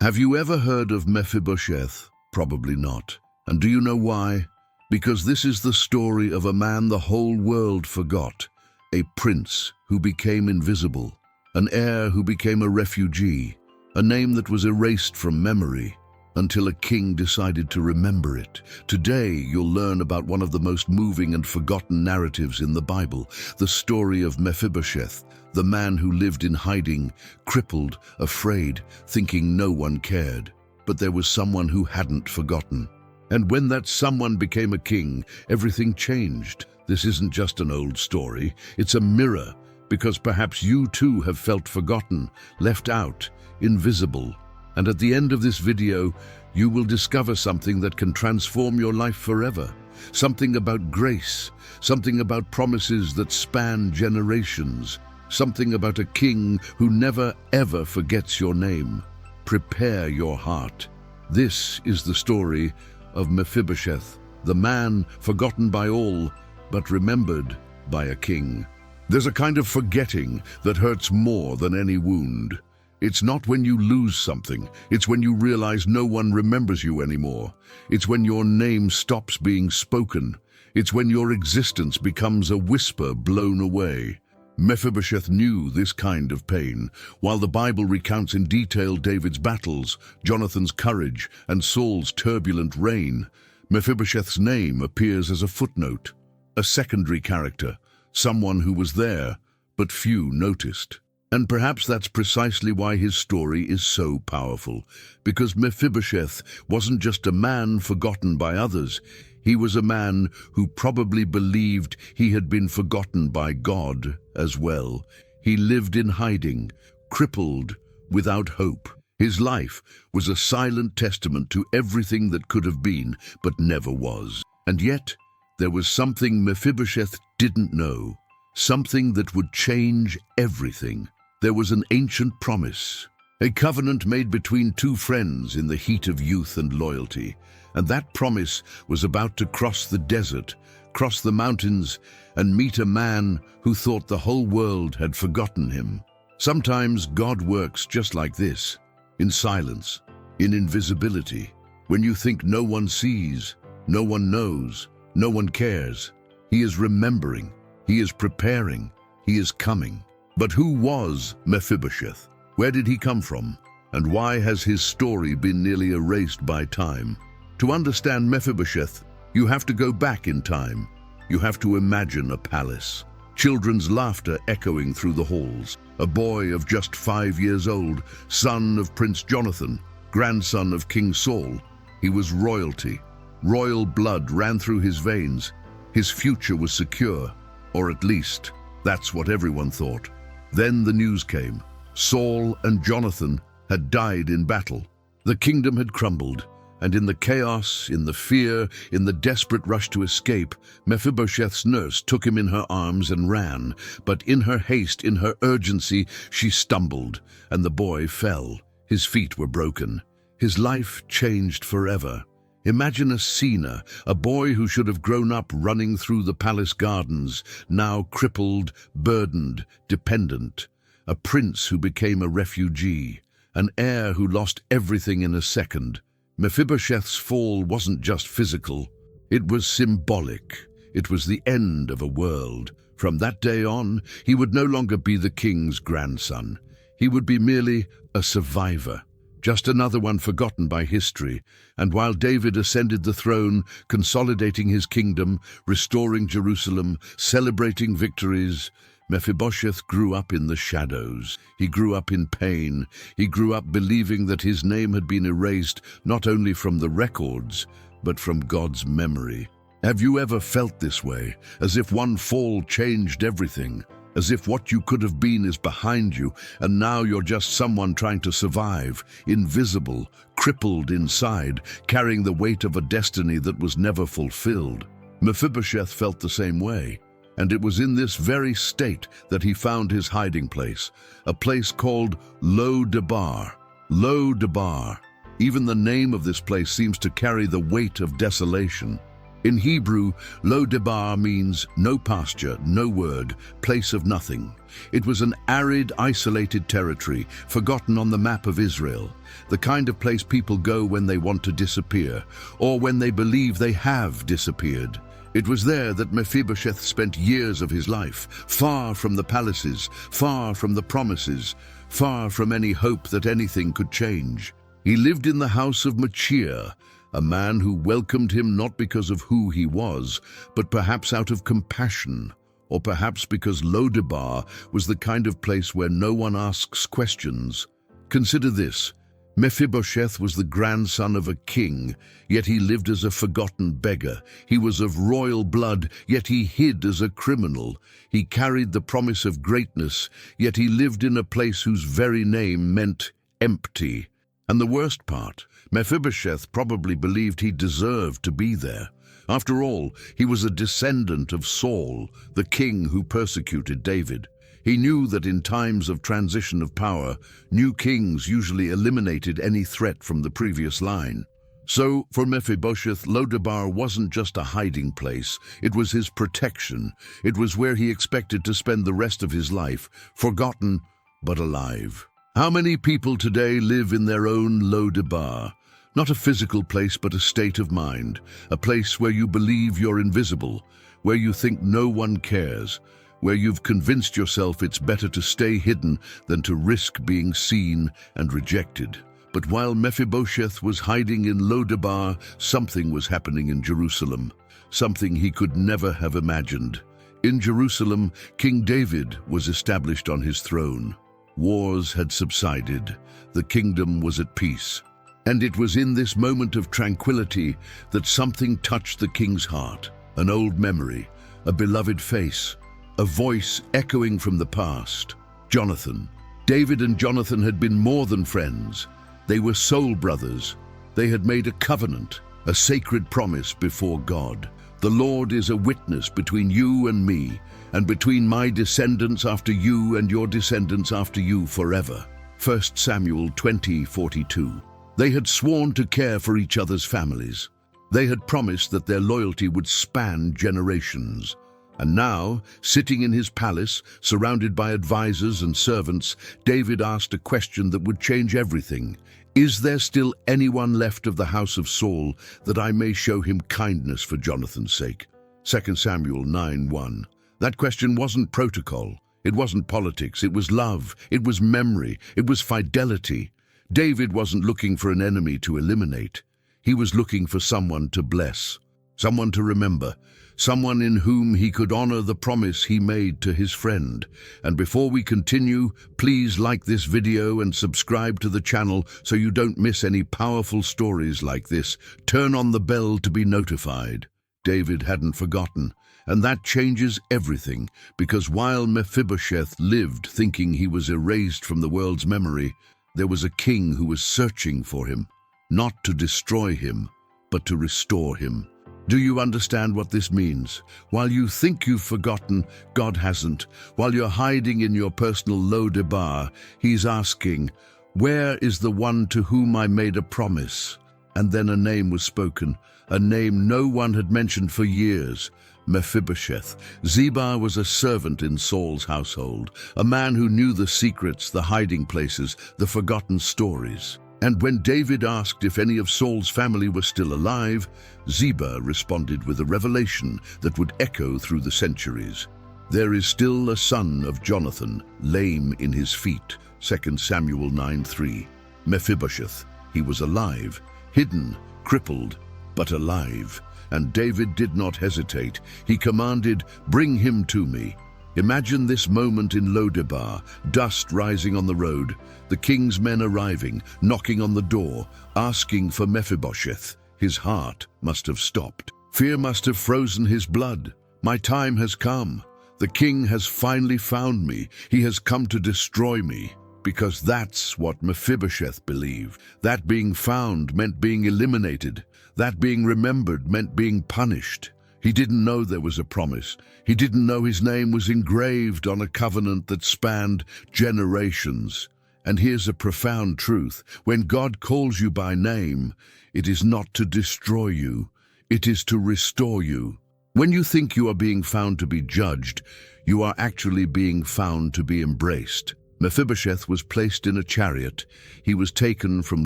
Have you ever heard of Mephibosheth? Probably not. And do you know why? Because this is the story of a man the whole world forgot, a prince who became invisible, an heir who became a refugee, a name that was erased from memory until a king decided to remember it. Today, you'll learn about one of the most moving and forgotten narratives in the Bible, the story of Mephibosheth, the man who lived in hiding, crippled, afraid, thinking no one cared. But there was someone who hadn't forgotten. And when that someone became a king, everything changed. This isn't just an old story, it's a mirror, because perhaps you too have felt forgotten, left out, invisible. And at the end of this video, you will discover something that can transform your life forever. Something about grace, something about promises that span generations, something about a king who never ever forgets your name. Prepare your heart. This is the story of Mephibosheth, the man forgotten by all, but remembered by a king. There's a kind of forgetting that hurts more than any wound. It's not when you lose something, it's when you realize no one remembers you anymore. It's when your name stops being spoken. It's when your existence becomes a whisper blown away. Mephibosheth knew this kind of pain. While the Bible recounts in detail David's battles, Jonathan's courage, and Saul's turbulent reign, Mephibosheth's name appears as a footnote, a secondary character, someone who was there, but few noticed. And perhaps that's precisely why his story is so powerful, because Mephibosheth wasn't just a man forgotten by others, he was a man who probably believed he had been forgotten by God as well. He lived in hiding, crippled, without hope. His life was a silent testament to everything that could have been, but never was. And yet, there was something Mephibosheth didn't know, something that would change everything. There was an ancient promise, a covenant made between two friends in the heat of youth and loyalty. And that promise was about to cross the desert, cross the mountains, and meet a man who thought the whole world had forgotten him. Sometimes God works just like this, in silence, in invisibility. When you think no one sees, no one knows, no one cares, He is remembering, He is preparing, He is coming. But who was Mephibosheth? Where did he come from? And why has his story been nearly erased by time? To understand Mephibosheth, you have to go back in time. You have to imagine a palace. Children's laughter echoing through the halls. A boy of just 5 years old, son of Prince Jonathan, grandson of King Saul. He was royalty. Royal blood ran through his veins. His future was secure, or at least, that's what everyone thought. Then the news came. Saul and Jonathan had died in battle. The kingdom had crumbled, and in the chaos, in the fear, in the desperate rush to escape, Mephibosheth's nurse took him in her arms and ran. But in her haste, in her urgency, she stumbled, and the boy fell. His feet were broken. His life changed forever. Imagine a scene, a boy who should have grown up running through the palace gardens, now crippled, burdened, dependent. A prince who became a refugee, an heir who lost everything in a second. Mephibosheth's fall wasn't just physical, it was symbolic. It was the end of a world. From that day on, he would no longer be the king's grandson. He would be merely a survivor. Just another one forgotten by history. And while David ascended the throne, consolidating his kingdom, restoring Jerusalem, celebrating victories, Mephibosheth grew up in the shadows. He grew up in pain. He grew up believing that his name had been erased not only from the records, but from God's memory. Have you ever felt this way, as if one fall changed everything? As if what you could have been is behind you, and now you're just someone trying to survive, invisible, crippled inside, carrying the weight of a destiny that was never fulfilled. Mephibosheth felt the same way, and it was in this very state that he found his hiding place, a place called Lo-Debar. Lo-Debar. Even the name of this place seems to carry the weight of desolation. In Hebrew, Lo-debar means no pasture, no word, place of nothing. It was an arid, isolated territory, forgotten on the map of Israel, the kind of place people go when they want to disappear, or when they believe they have disappeared. It was there that Mephibosheth spent years of his life, far from the palaces, far from the promises, far from any hope that anything could change. He lived in the house of Machir, a man who welcomed him not because of who he was, but perhaps out of compassion, or perhaps because Lo-debar was the kind of place where no one asks questions. Consider this. Mephibosheth was the grandson of a king, yet he lived as a forgotten beggar. He was of royal blood, yet he hid as a criminal. He carried the promise of greatness, yet he lived in a place whose very name meant empty. And the worst part, Mephibosheth probably believed he deserved to be there. After all, he was a descendant of Saul, the king who persecuted David. He knew that in times of transition of power, new kings usually eliminated any threat from the previous line. So, for Mephibosheth, Lo-debar wasn't just a hiding place, it was his protection. It was where he expected to spend the rest of his life, forgotten but alive. How many people today live in their own Lo-debar? Not a physical place, but a state of mind, a place where you believe you're invisible, where you think no one cares, where you've convinced yourself it's better to stay hidden than to risk being seen and rejected. But while Mephibosheth was hiding in Lo-debar, something was happening in Jerusalem, something he could never have imagined. In Jerusalem, King David was established on his throne. Wars had subsided, the kingdom was at peace. And it was in this moment of tranquility that something touched the king's heart. An old memory, a beloved face, a voice echoing from the past. Jonathan. David and Jonathan had been more than friends. They were soul brothers. They had made a covenant, a sacred promise before God. The Lord is a witness between you and me, and between my descendants after you and your descendants after you forever. 1 Samuel 20:42. They had sworn to care for each other's families. They had promised that their loyalty would span generations. And now, sitting in his palace, surrounded by advisors and servants, David asked a question that would change everything. Is there still anyone left of the house of Saul that I may show him kindness for Jonathan's sake? 2 Samuel 9:1. That question wasn't protocol. It wasn't politics. It was love. It was memory. It was fidelity. David wasn't looking for an enemy to eliminate. He was looking for someone to bless, someone to remember, someone in whom he could honor the promise he made to his friend. And before we continue, please like this video and subscribe to the channel so you don't miss any powerful stories like this. Turn on the bell to be notified. David hadn't forgotten, and that changes everything, because while Mephibosheth lived thinking he was erased from the world's memory, there was a king who was searching for him, not to destroy him, but to restore him. Do you understand what this means? While you think you've forgotten, God hasn't. While you're hiding in your personal Lo-debar, He's asking, where is the one to whom I made a promise? And then a name was spoken, a name no one had mentioned for years. Mephibosheth. Ziba was a servant in Saul's household, a man who knew the secrets, the hiding places, the forgotten stories. And when David asked if any of Saul's family were still alive, Ziba responded with a revelation that would echo through the centuries. There is still a son of Jonathan, lame in his feet. 2 Samuel 9:3. Mephibosheth. He was alive, hidden, crippled, but alive. And David did not hesitate. He commanded, bring him to me. Imagine this moment in Lo-debar, dust rising on the road, the king's men arriving, knocking on the door, asking for Mephibosheth. His heart must have stopped. Fear must have frozen his blood. My time has come. The king has finally found me. He has come to destroy me. Because that's what Mephibosheth believed. That being found meant being eliminated. That being remembered meant being punished. He didn't know there was a promise. He didn't know his name was engraved on a covenant that spanned generations. And here's a profound truth. When God calls you by name, it is not to destroy you. It is to restore you. When you think you are being found to be judged, you are actually being found to be embraced. Mephibosheth was placed in a chariot. He was taken from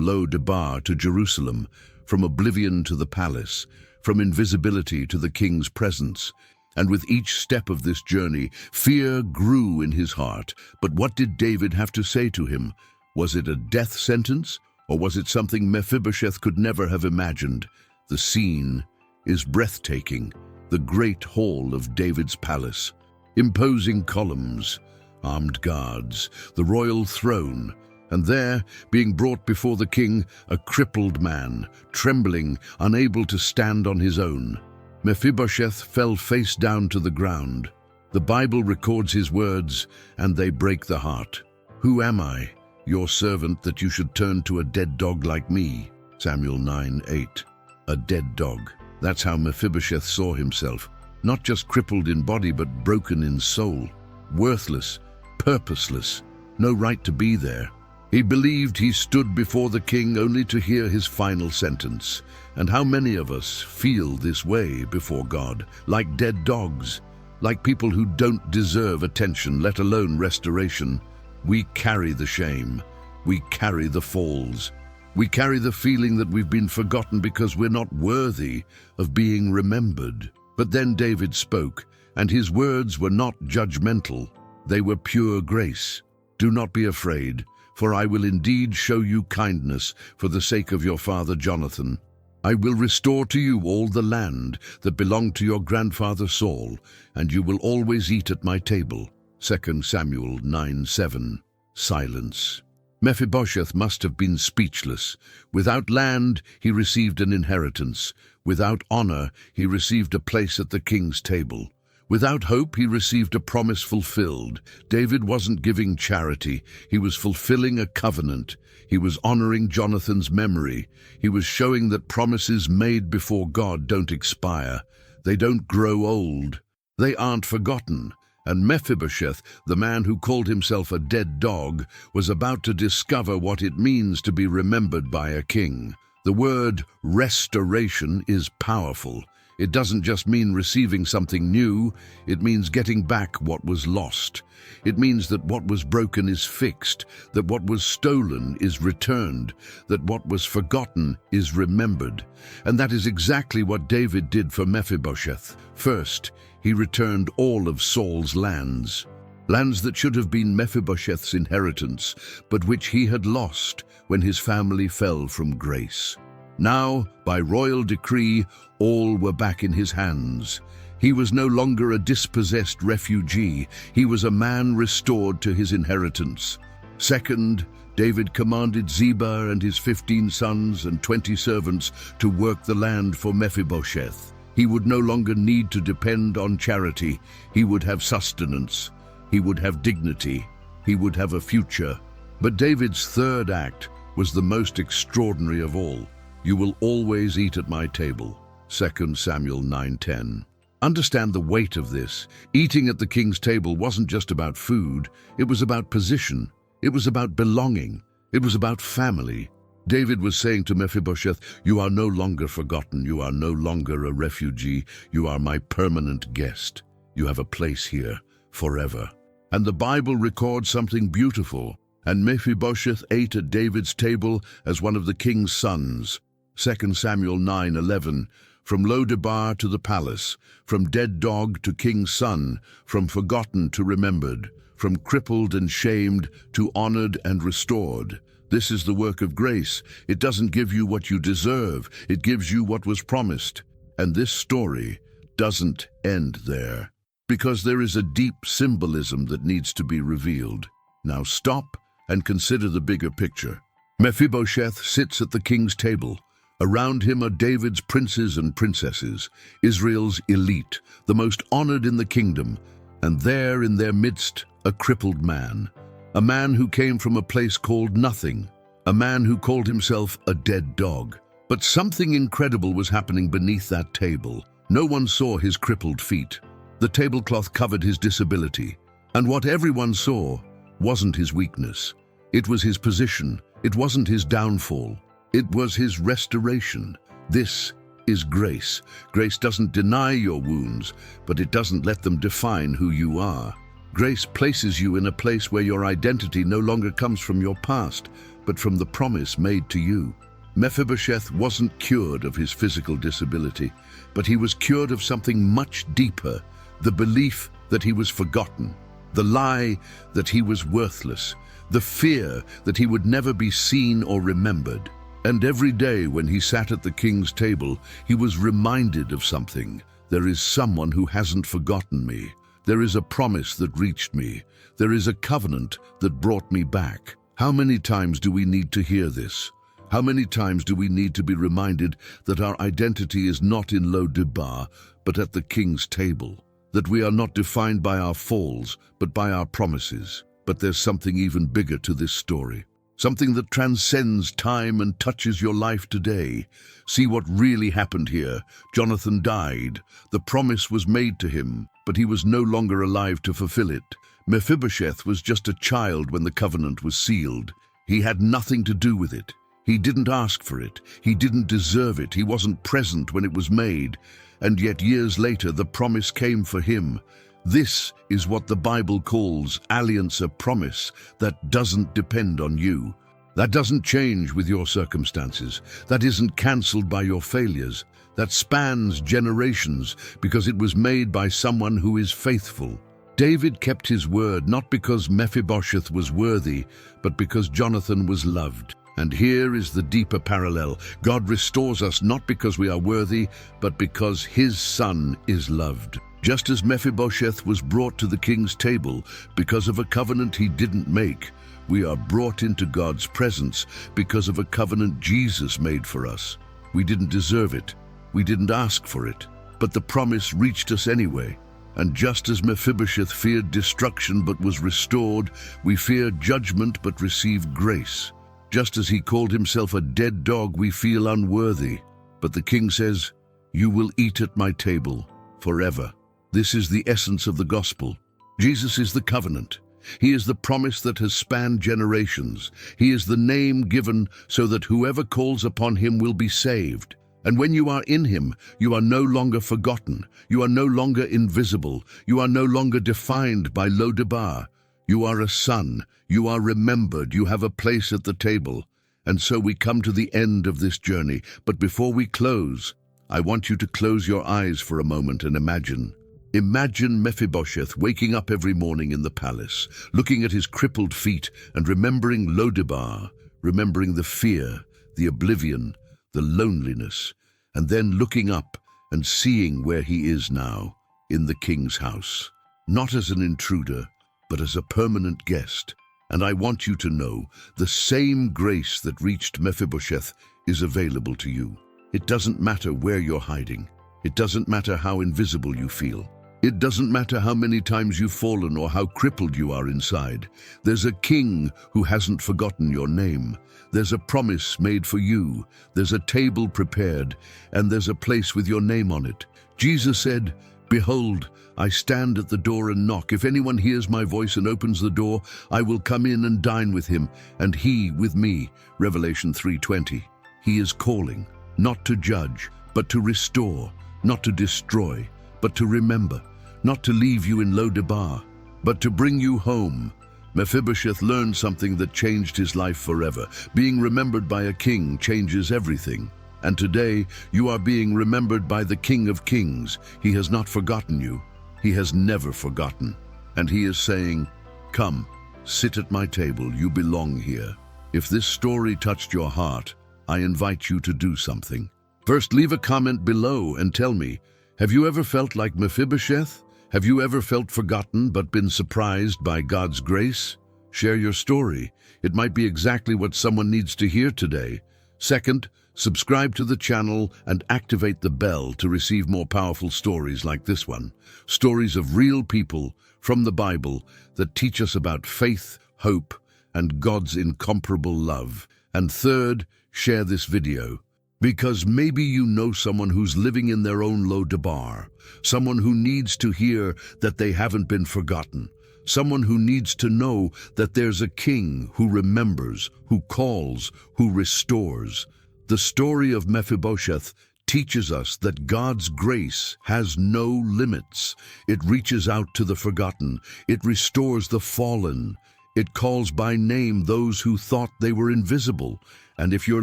Lo-debar to Jerusalem, from oblivion to the palace, from invisibility to the king's presence. And with each step of this journey, fear grew in his heart. But what did David have to say to him? Was it a death sentence, or was it something Mephibosheth could never have imagined? The scene is breathtaking. The great hall of David's palace. Imposing columns, armed guards, the royal throne, and there, being brought before the king, a crippled man, trembling, unable to stand on his own. Mephibosheth fell face down to the ground. The Bible records his words, and they break the heart. "Who am I, your servant, that you should turn to a dead dog like me?" Samuel 9:8. A dead dog. That's how Mephibosheth saw himself. Not just crippled in body, but broken in soul. Worthless, purposeless, no right to be there. He believed he stood before the king only to hear his final sentence. And how many of us feel this way before God? Like dead dogs, like people who don't deserve attention, let alone restoration. We carry the shame. We carry the falls. We carry the feeling that we've been forgotten because we're not worthy of being remembered. But then David spoke, and his words were not judgmental. They were pure grace. "Do not be afraid, for I will indeed show you kindness for the sake of your father Jonathan. I will restore to you all the land that belonged to your grandfather Saul, and you will always eat at my table." 2 Samuel 9:7. Silence. Mephibosheth must have been speechless. Without land, he received an inheritance. Without honor, he received a place at the king's table. Without hope, he received a promise fulfilled. David wasn't giving charity. He was fulfilling a covenant. He was honoring Jonathan's memory. He was showing that promises made before God don't expire. They don't grow old. They aren't forgotten. And Mephibosheth, the man who called himself a dead dog, was about to discover what it means to be remembered by a king. The word restoration is powerful. It doesn't just mean receiving something new, it means getting back what was lost. It means that what was broken is fixed, that what was stolen is returned, that what was forgotten is remembered. And that is exactly what David did for Mephibosheth. First, he returned all of Saul's lands. Lands that should have been Mephibosheth's inheritance, but which he had lost when his family fell from grace. Now, by royal decree, all were back in his hands. He was no longer a dispossessed refugee. He was a man restored to his inheritance. Second, David commanded Ziba and his 15 sons and 20 servants to work the land for Mephibosheth. He would no longer need to depend on charity. He would have sustenance. He would have dignity. He would have a future. But David's third act was the most extraordinary of all. "You will always eat at my table." 2 Samuel 9:10. Understand the weight of this. Eating at the king's table wasn't just about food. It was about position. It was about belonging. It was about family. David was saying to Mephibosheth, "You are no longer forgotten. You are no longer a refugee. You are my permanent guest. You have a place here forever." And the Bible records something beautiful. And Mephibosheth ate at David's table as one of the king's sons. 2 Samuel 9:11. From Lo-debar to the palace, from dead dog to king's son, from forgotten to remembered, from crippled and shamed to honored and restored. This is the work of grace. It doesn't give you what you deserve. It gives you what was promised. And this story doesn't end there, because there is a deep symbolism that needs to be revealed. Now stop and consider the bigger picture. Mephibosheth sits at the king's table. Around him are David's princes and princesses, Israel's elite, the most honored in the kingdom, and there in their midst, a crippled man, a man who came from a place called nothing, a man who called himself a dead dog. But something incredible was happening beneath that table. No one saw his crippled feet. The tablecloth covered his disability, and what everyone saw wasn't his weakness. It was his position. It wasn't his downfall. It was his restoration. This is grace. Grace doesn't deny your wounds, but it doesn't let them define who you are. Grace places you in a place where your identity no longer comes from your past, but from the promise made to you. Mephibosheth wasn't cured of his physical disability, but he was cured of something much deeper, the belief that he was forgotten, the lie that he was worthless, the fear that he would never be seen or remembered. And every day when he sat at the king's table, he was reminded of something. There is someone who hasn't forgotten me. There is a promise that reached me. There is a covenant that brought me back. How many times do we need to hear this? How many times do we need to be reminded that our identity is not in Lo-debar, but at the king's table? That we are not defined by our falls, but by our promises. But there's something even bigger to this story. Something that transcends time and touches your life today. See what really happened here. Jonathan died. The promise was made to him, but he was no longer alive to fulfill it. Mephibosheth was just a child when the covenant was sealed. He had nothing to do with it. He didn't ask for it. He didn't deserve it. He wasn't present when it was made. And yet years later, the promise came for him. This is what the Bible calls alliance, a promise that doesn't depend on you. That doesn't change with your circumstances. That isn't cancelled by your failures. That spans generations because it was made by someone who is faithful. David kept his word not because Mephibosheth was worthy, but because Jonathan was loved. And here is the deeper parallel. God restores us not because we are worthy, but because his son is loved. Just as Mephibosheth was brought to the king's table because of a covenant he didn't make, we are brought into God's presence because of a covenant Jesus made for us. We didn't deserve it. We didn't ask for it. But the promise reached us anyway. And just as Mephibosheth feared destruction but was restored, we fear judgment but receive grace. Just as he called himself a dead dog, we feel unworthy. But the king says, "You will eat at my table forever." This is the essence of the gospel. Jesus is the covenant. He is the promise that has spanned generations. He is the name given so that whoever calls upon him will be saved. And when you are in him, you are no longer forgotten. You are no longer invisible. You are no longer defined by Lo-debar. You are a son. You are remembered. You have a place at the table. And so we come to the end of this journey. But before we close, I want you to close your eyes for a moment and imagine. Imagine Mephibosheth waking up every morning in the palace, looking at his crippled feet and remembering Lo-debar, remembering the fear, the oblivion, the loneliness, and then looking up and seeing where he is now, in the king's house, not as an intruder, but as a permanent guest. And I want you to know the same grace that reached Mephibosheth is available to you. It doesn't matter where you're hiding. It doesn't matter how invisible you feel. It doesn't matter how many times you've fallen or how crippled you are inside. There's a king who hasn't forgotten your name. There's a promise made for you. There's a table prepared, and there's a place with your name on it. Jesus said, "Behold, I stand at the door and knock. If anyone hears my voice and opens the door, I will come in and dine with him, and he with me." Revelation 3:20. He is calling, not to judge, but to restore, not to destroy, but to remember, not to leave you in Lo-debar, but to bring you home. Mephibosheth learned something that changed his life forever. Being remembered by a king changes everything. And today, you are being remembered by the King of Kings. He has not forgotten you. He has never forgotten. And he is saying, "Come, sit at my table. You belong here." If this story touched your heart, I invite you to do something. First, leave a comment below and tell me, have you ever felt like Mephibosheth? Have you ever felt forgotten but been surprised by God's grace? Share your story. It might be exactly what someone needs to hear today. Second, subscribe to the channel and activate the bell to receive more powerful stories like this one. Stories of real people from the Bible that teach us about faith, hope, and God's incomparable love. And third, share this video. Because maybe you know someone who's living in their own Lo-debar, someone who needs to hear that they haven't been forgotten, someone who needs to know that there's a king who remembers, who calls, who restores. The story of Mephibosheth teaches us that God's grace has no limits. It reaches out to the forgotten. It restores the fallen. It calls by name those who thought they were invisible. And if you're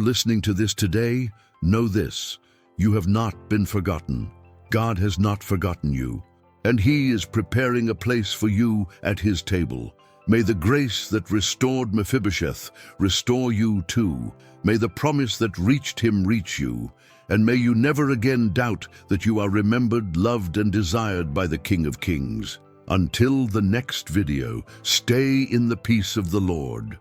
listening to this today, know this: you have not been forgotten. God has not forgotten you, and He is preparing a place for you at His table. May the grace that restored Mephibosheth restore you too. May the promise that reached him reach you, and may you never again doubt that you are remembered, loved, and desired by the King of Kings. Until the next video, stay in the peace of the Lord.